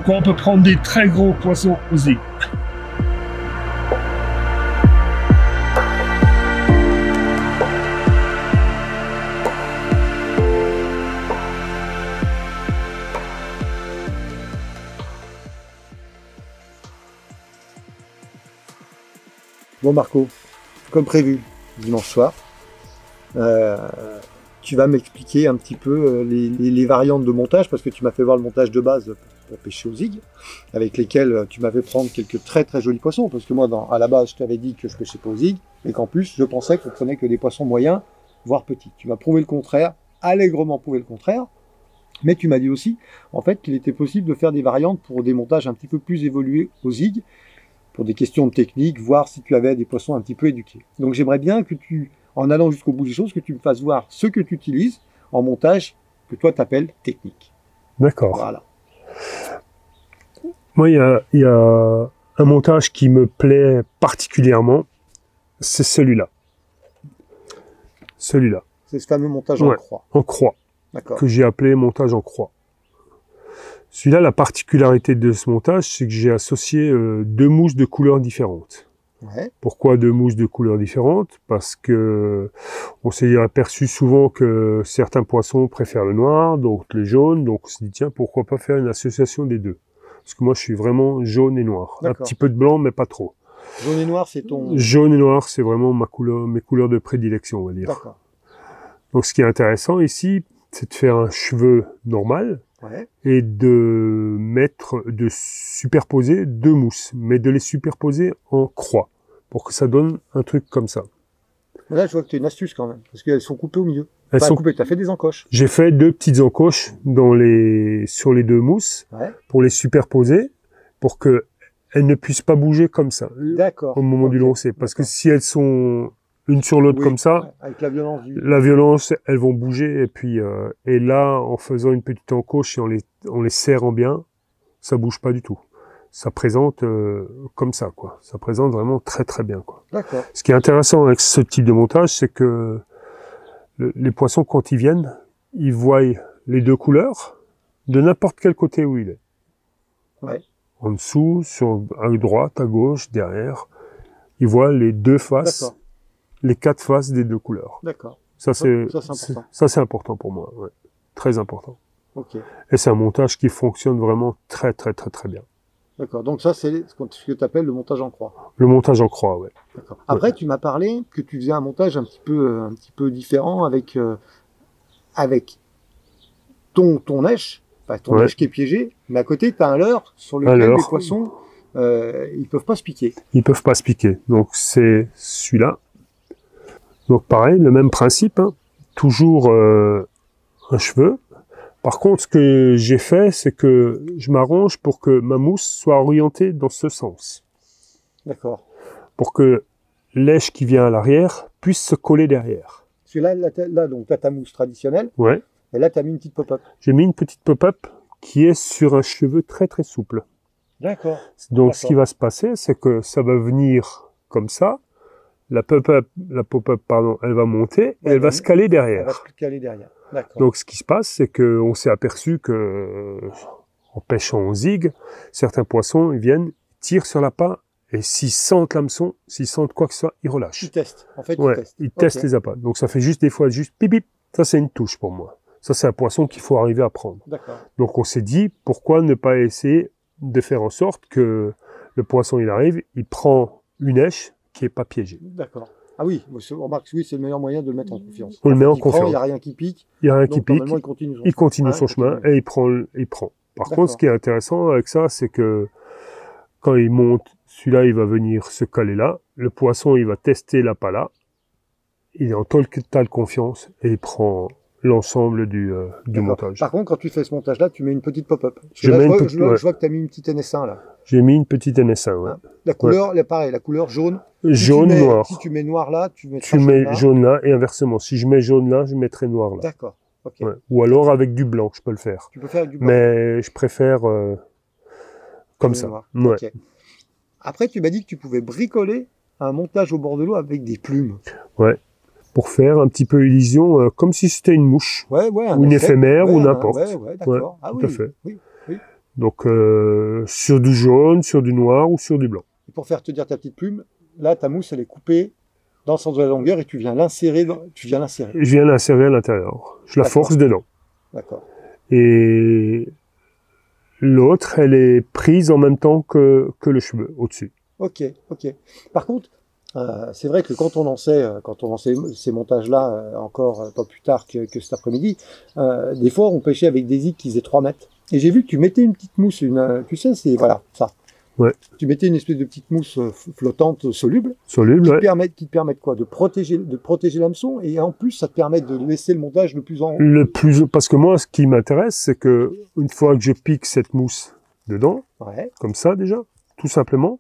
quoi on peut prendre des très gros poissons aux zigues. Bon Marco, comme prévu, dimanche soir, tu vas m'expliquer un petit peu les variantes de montage, parce que tu m'as fait voir le montage de base pour pêcher aux zigues, avec lesquels tu m'avais prendre quelques très très jolis poissons, parce que moi à la base je t'avais dit que je pêchais pas aux zigues, et qu'en plus je pensais qu'on prenait que des poissons moyens, voire petits. Tu m'as prouvé le contraire, allègrement prouvé le contraire, mais tu m'as dit aussi en fait qu'il était possible de faire des variantes pour des montages un petit peu plus évolués aux zigues, pour des questions de technique, voir si tu avais des poissons un petit peu éduqués. Donc j'aimerais bien que tu, en allant jusqu'au bout des choses, que tu me fasses voir ce que tu utilises en montage que toi t'appelles technique. D'accord. Voilà. Moi, il y a un montage qui me plaît particulièrement, c'est celui-là. Celui-là. C'est ce fameux montage en croix. En croix. D'accord. Que j'ai appelé montage en croix. Celui-là, la particularité de ce montage, c'est que j'ai associé deux mousses de couleurs différentes. Ouais. Pourquoi deux mousses de couleurs différentes? Parce que on s'est aperçu souvent que certains poissons préfèrent le noir, donc le jaune, donc on s'est dit tiens, pourquoi pas faire une association des deux? Parce que moi je suis vraiment jaune et noir. Un petit peu de blanc, mais pas trop. Jaune et noir, c'est ton... Jaune et noir, c'est vraiment mes couleurs de prédilection, on va dire. D'accord. Donc ce qui est intéressant ici, c'est de faire un cheveu normal, et de superposer deux mousses, mais de les superposer en croix, pour que ça donne un truc comme ça. Là, je vois que tu as une astuce quand même, parce qu'elles sont coupées au milieu. Elles sont coupées, tu as fait des encoches. J'ai fait deux petites encoches sur les deux mousses, pour les superposer, pour que elles ne puissent pas bouger comme ça, au moment du lancer. Parce que si elles sont une sur l'autre comme ça, avec la violence, elles vont bouger, et puis et là, en faisant une petite encoche et en les serrant bien, ça bouge pas du tout. Ça présente comme ça, quoi. Ça présente vraiment très très bien, quoi. D'accord. Ce qui est intéressant avec ce type de montage, c'est que les poissons, quand ils viennent, ils voient les deux couleurs de n'importe quel côté où il est. Ouais. En dessous, à droite, à gauche, derrière, ils voient les deux faces. Les quatre faces des deux couleurs. D'accord. Ça c'est important pour moi, ouais. Très important. Ok. Et c'est un montage qui fonctionne vraiment très très très très bien. D'accord. Donc ça c'est ce que tu appelles le montage en croix. Le montage en croix, ouais. D'accord. Après tu m'as parlé que tu faisais un montage un petit peu différent avec ton nèche, enfin ton nèche qui est piégé, mais à côté tu as un leurre sur lequel les poissons ils peuvent pas se piquer. Ils peuvent pas se piquer. Donc c'est celui-là. Donc pareil, le même principe, hein. Toujours un cheveu. Par contre, ce que j'ai fait, c'est que je m'arrange pour que ma mousse soit orientée dans ce sens. D'accord. Pour que l'èche qui vient à l'arrière puisse se coller derrière. Parce que là donc tu as ta mousse traditionnelle. Ouais. Et là, tu as mis une petite pop-up. J'ai mis une petite pop-up qui est sur un cheveu très très souple. D'accord. Donc ce qui va se passer, c'est que ça va venir comme ça. La pop-up, pardon, elle va monter et elle va se caler derrière. Elle va se caler derrière. D'accord. Donc ce qui se passe, c'est qu'on s'est aperçu que en pêchant en zigue, certains poissons, ils viennent, tirent sur l'appât et s'ils sentent l'hameçon, s'ils sentent quoi que ce soit, ils relâchent. Ils testent. En fait, ils testent les appâts. Donc ça fait juste des fois juste pip pip. Ça c'est une touche pour moi. Ça c'est un poisson qu'il faut arriver à prendre. D'accord. Donc on s'est dit pourquoi ne pas essayer de faire en sorte que le poisson il arrive, il prend une èche qui est pas piégée. D'accord. Ah oui, remarque, oui, c'est le meilleur moyen de le mettre en confiance. On le met en confiance. Il n'y a rien qui pique. Il n'y a rien qui pique. Il continue son chemin et il prend. Par contre, ce qui est intéressant avec ça, c'est que quand il monte, celui-là, il va venir se caler là. Le poisson, il va tester l'appât là. Il est en totale confiance et il prend l'ensemble du montage. Par contre, quand tu fais ce montage-là, tu mets une petite pop-up. Je vois que tu as mis une petite NS1 là. J'ai mis une petite NS1, ouais. La couleur, pareil, la couleur jaune. Jaune, noir. Si tu mets noir là, tu mets jaune là et inversement. Si je mets jaune là, je mettrai noir là. D'accord. Okay. Ouais. Ou alors avec du blanc, je peux le faire. Tu peux faire avec du blanc. Mais je préfère comme ça. Ouais. Okay. Après, tu m'as dit que tu pouvais bricoler un montage au bord de l'eau avec des plumes. Ouais. Pour faire un petit peu illusion, comme si c'était une mouche. Ouais, ou une éphémère, ou n'importe. Ouais, d'accord. Tout à fait. Oui. Donc sur du jaune, sur du noir ou sur du blanc. Et pour faire te dire ta petite plume, là, ta mousse, elle est coupée dans le sens de la longueur et tu viens l'insérer. Je viens l'insérer à l'intérieur. Je la force dedans. D'accord. Et l'autre, elle est prise en même temps que le cheveu au-dessus. Ok, ok. Par contre, c'est vrai que quand on lançait ces montages-là, encore pas plus tard que cet après-midi, des fois on pêchait avec des zigs qui faisaient 3 mètres. Et j'ai vu que tu mettais une petite mousse, tu sais, c'est voilà, ça. Ouais. Tu mettais une espèce de petite mousse flottante, soluble, Soluble, ouais. qui te permet quoi? De protéger l'hameçon, et en plus ça te permet de laisser le montage le plus en haut. Parce que moi, ce qui m'intéresse, c'est que une fois que je pique cette mousse dedans, Ouais. comme ça déjà, tout simplement,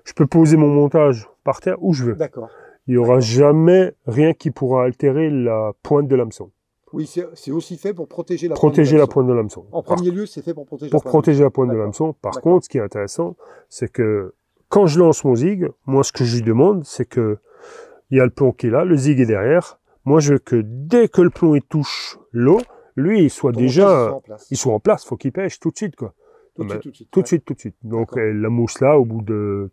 je peux poser mon montage par terre où je veux. D'accord. Il n'y aura jamais rien qui pourra altérer la pointe de l'hameçon. Oui, c'est aussi fait pour protéger la Protéger la pointe de l'hameçon. pointe de l'hameçon. En premier lieu, c'est fait pour protéger Pour la pointe protéger la pointe de D'accord. l'hameçon. Par D'accord. contre, ce qui est intéressant, c'est que quand je lance mon zig, moi, ce que je lui demande, c'est que il y a le plomb qui est là, le zig est derrière. Moi, je veux que dès que le plomb il touche l'eau, lui, il soit Ton déjà, montage, en place. il soit en place. Faut qu'il pêche tout de suite, quoi. Tout de Ben, suite, tout de suite. Tout de Ouais. suite, tout de suite. Donc, D'accord. la mousse là, au bout de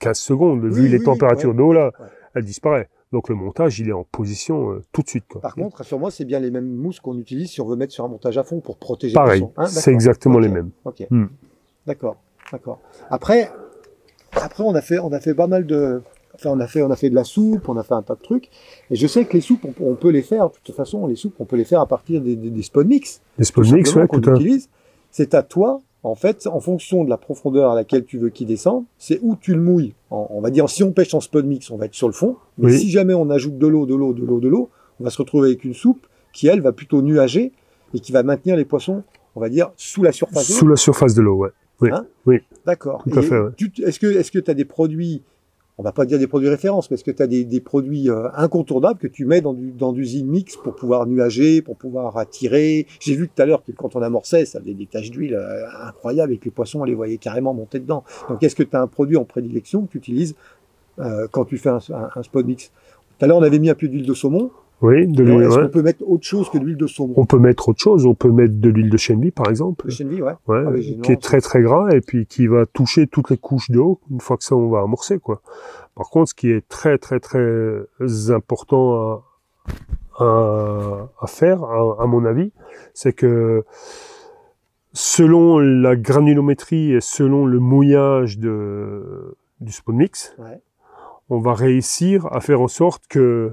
15 secondes, Oui, vu les oui, températures ouais. d'eau là, Ouais. elle disparaît. Donc, le montage, il est en position tout de suite, quoi. Par contre, rassure-moi, c'est bien les mêmes mousses qu'on utilise si on veut mettre sur un montage à fond pour protéger Pareil, le son. Hein, c'est d'accord. exactement Ok. les mêmes. Ok. Hmm. D'accord. D'accord. Après, on a fait pas mal de. Enfin, on a fait de la soupe, on a fait un tas de trucs. Et je sais que les soupes, on peut les faire. De toute façon, les soupes, on peut les faire à partir des spawn mix. Les Tout spawn mix, simplement, ouais, qu'on tout à utilise. C'est à toi, en fait, en fonction de la profondeur à laquelle tu veux qu'il descende, c'est où tu le mouilles. On va dire, si on pêche en spawn mix, on va être sur le fond. Mais Oui. si jamais on ajoute de l'eau, on va se retrouver avec une soupe qui, elle, va plutôt nuager et qui va maintenir les poissons, on va dire, sous la surface de l'eau. Sous la surface de l'eau, ouais. Oui, Hein oui. D'accord. Tout à Et fait, ouais. Est-ce que tu as des produits, on va pas dire des produits références, mais est-ce que tu as des produits incontournables que tu mets dans du zig mix pour pouvoir nuager, pour pouvoir attirer? J'ai vu tout à l'heure que quand on amorçait, ça faisait des taches d'huile incroyables et que les poissons, on les voyait carrément monter dedans. Donc, est-ce que tu as un produit en prédilection que tu utilises quand tu fais un spot mix? Tout à l'heure, on avait mis un peu d'huile de saumon. Oui, de Alors, l'huile, est-ce ouais. qu'on peut mettre autre chose que de l'huile de saumon? On peut mettre autre chose, on peut mettre de l'huile de chènevis, par exemple. Le chènevis, ouais. Ouais, Ah, mais qui généralement, est très très gras et puis qui va toucher toutes les couches d'eau une fois que ça on va amorcer, quoi. Par contre, ce qui est très très très important à faire, à mon avis, c'est que selon la granulométrie et selon le mouillage du spawn mix, Ouais. on va réussir à faire en sorte que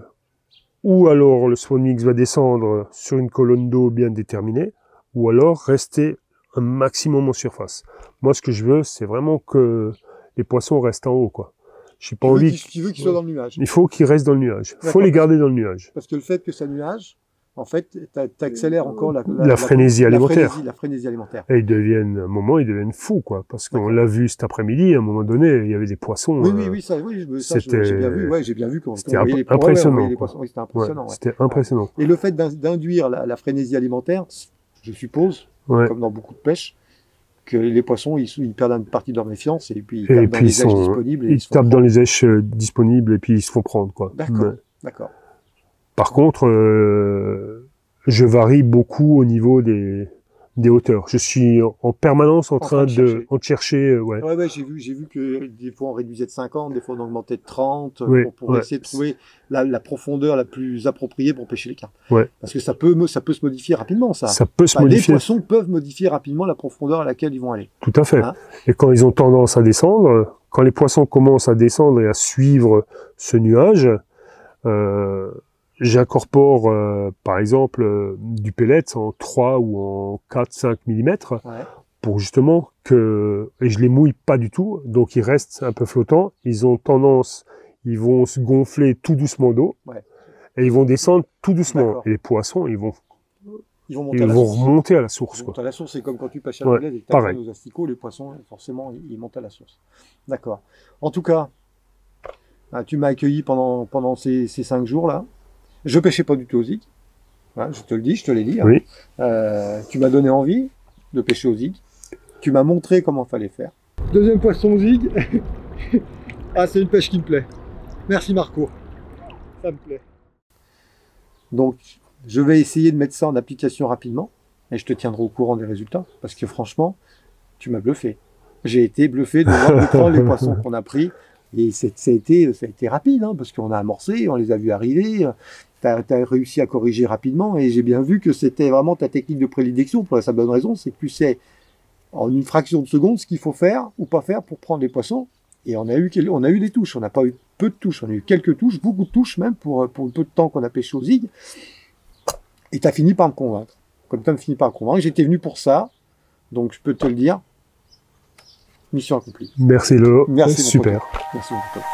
ou alors le spawn mix va descendre sur une colonne d'eau bien déterminée, ou alors rester un maximum en surface. Moi, ce que je veux, c'est vraiment que les poissons restent en haut, quoi. J'ai pas envie. Tu veux qu'ils soient dans le nuage. Il faut qu'ils restent dans le nuage. Il faut D'accord. les garder dans le nuage. Parce que le fait que ça nuage, en fait, t'accélères encore La frénésie alimentaire. La frénésie alimentaire. Et à un moment, ils deviennent fous, quoi. Parce qu'on D'accord. l'a vu cet après-midi, à un moment donné, il y avait des poissons. Oui, ça, j'ai bien vu. Ouais, j'ai bien vu quand C'était on voyait les impressionnant, ouais, on voyait les quoi. poissons. Oui, c'était Ouais, impressionnant. Ouais. c'était impressionnant. Et le fait d'induire la frénésie alimentaire, je suppose, Ouais. comme dans beaucoup de pêches, que les poissons, ils perdent une partie de leur méfiance et puis ils Et tapent dans puis les ailes disponibles. ils se font tapent dans prendre. les èches disponibles et puis ils se font prendre, quoi. D'accord, Mais, d'accord. par contre, je varie beaucoup au niveau des hauteurs. Je suis en permanence en train de chercher, ouais. Ouais, j'ai vu que des fois on réduisait de 50, des fois on augmentait de 30 Oui, pour ouais. essayer de trouver la profondeur la plus appropriée pour pêcher les carpes. Ouais. Parce que ça peut se modifier rapidement, ça. Ça peut se Enfin, les modifier. poissons peuvent modifier rapidement la profondeur à laquelle ils vont aller. Tout à fait. Hein? Et quand ils ont tendance à descendre, quand les poissons commencent à descendre et à suivre ce nuage, j'incorpore, par exemple, du pellet en 3 ou en 4-5 mm Ouais. pour justement et je les mouille pas du tout, donc ils restent un peu flottants. Ils ont tendance, ils vont se gonfler tout doucement d'eau. Ouais. Et ils vont descendre tout doucement. D'accord. Et les poissons, ils vont monter à la source. remonter à la source, Ils quoi. montent à la source, c'est comme quand tu pêches à la Ouais, boulet et que tu pareil. aux asticots, les poissons, forcément, ils montent à la source. D'accord. En tout cas, tu m'as accueilli pendant ces 5 jours-là. Je pêchais pas du tout au zig. Hein, je te le dis, je te l'ai dit. Hein. Oui. Tu m'as donné envie de pêcher au zig. Tu m'as montré comment fallait faire. Deuxième poisson au zig. Ah, c'est une pêche qui me plaît. Merci Marco. Ça me plaît. Donc, je vais essayer de mettre ça en application rapidement et je te tiendrai au courant des résultats parce que franchement, Tu m'as bluffé. J'ai été bluffé de voir de prendre les poissons qu'on a pris. Et ça a été rapide, hein, parce qu'on a amorcé, on les a vus arriver. Tu as réussi à corriger rapidement. Et j'ai bien vu que c'était vraiment ta technique de prédilection. Pour la bonne raison, c'est que tu sais en une fraction de seconde ce qu'il faut faire ou pas faire pour prendre les poissons. Et on a eu des touches. On n'a pas eu peu de touches. On a eu quelques touches, beaucoup de touches même pour le peu de temps qu'on a pêché au zig. Et tu as fini par me convaincre. Comme tu as fini par me convaincre, j'étais venu pour ça. Donc je peux te le dire. Mission accomplie. Merci Lolo. Merci. Super. Merci beaucoup.